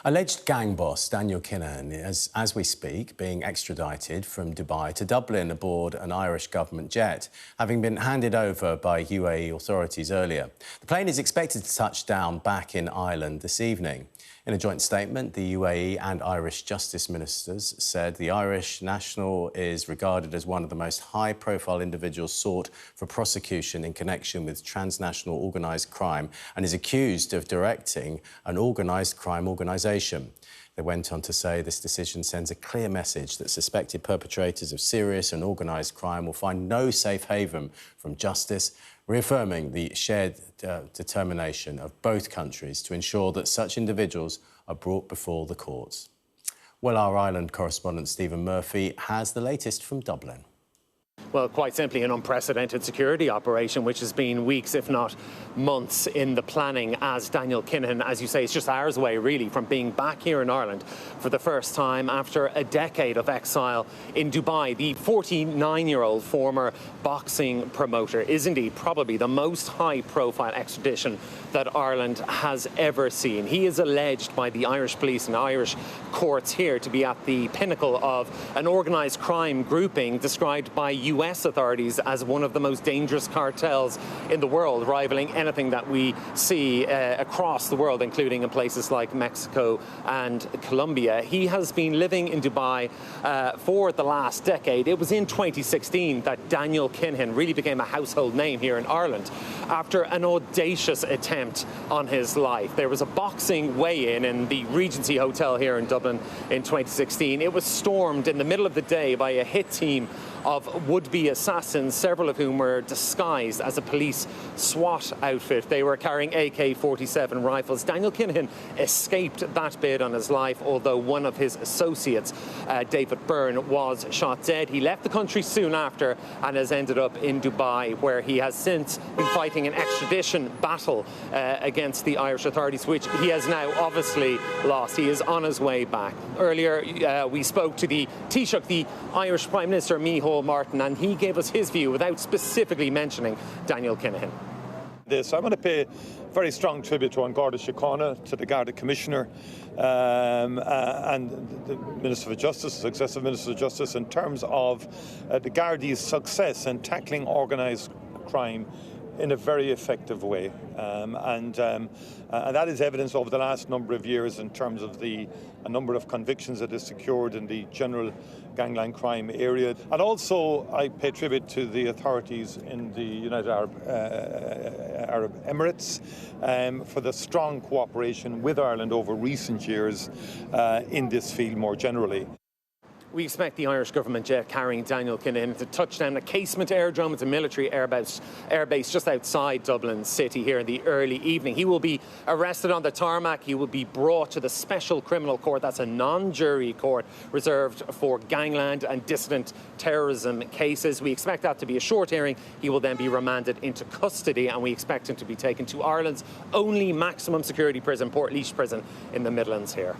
Alleged gang boss Daniel Kinahan is, as we speak, being extradited from Dubai to Dublin aboard an Irish government jet, having been handed over by UAE authorities earlier. The plane is expected to touch down back in Ireland this evening. In a joint statement, the UAE and Irish justice ministers said the Irish national is regarded as one of the most high-profile individuals sought for prosecution in connection with transnational organised crime and is accused of directing an organised crime organisation. They went on to say this decision sends a clear message that suspected perpetrators of serious and organised crime will find no safe haven from justice, reaffirming the shared determination of both countries to ensure that such individuals are brought before the courts. Well, our Ireland correspondent Stephen Murphy has the latest from Dublin. Well, quite simply an unprecedented security operation which has been weeks, if not months, in the planning, as Daniel Kinahan, as you say, is just hours away, really, from being back here in Ireland for the first time after a decade of exile in Dubai. The 49-year-old former boxing promoter is indeed probably the most high-profile extradition that Ireland has ever seen. He is alleged by the Irish police and Irish courts here to be at the pinnacle of an organised crime grouping described by US authorities as one of the most dangerous cartels in the world, rivaling anything that we see across the world, including in places like Mexico and Colombia. He has been living in Dubai for the last decade. It was in 2016 that Daniel Kinahan really became a household name here in Ireland after an audacious attempt on his life. There was a boxing weigh-in in the Regency Hotel here in Dublin in 2016. It was stormed in the middle of the day by a hit team of would-be assassins, several of whom were disguised as a police SWAT outfit. They were carrying AK-47 rifles. Daniel Kinahan escaped that bid on his life, although one of his associates, David Byrne, was shot dead. He left the country soon after and has ended up in Dubai, where he has since been fighting an extradition battle against the Irish authorities, which he has now obviously lost. He is on his way back. Earlier, we spoke to the Taoiseach, the Irish Prime Minister, Micheál Martin, and he gave us his view without specifically mentioning Daniel Kinahan. I want to pay very strong tribute to Garda Síochána, to the Garda Commissioner and the Minister for Justice, successive Minister of Justice, in terms of the Garda's success in tackling organised crime in a very effective way. And that is evidenced over the last number of years in terms of a number of convictions that is secured in the general gangland crime area. And also I pay tribute to the authorities in the United Arab Emirates for the strong cooperation with Ireland over recent years in this field more generally. We expect the Irish government jet carrying Daniel Kinahan to touch down at Casement Aerodrome. It's a military airbase just outside Dublin City here in the early evening. He will be arrested on the tarmac. He will be brought to the Special Criminal Court. That's a non-jury court reserved for gangland and dissident terrorism cases. We expect that to be a short hearing. He will then be remanded into custody, and we expect him to be taken to Ireland's only maximum security prison, Portlaoise Prison in the Midlands here.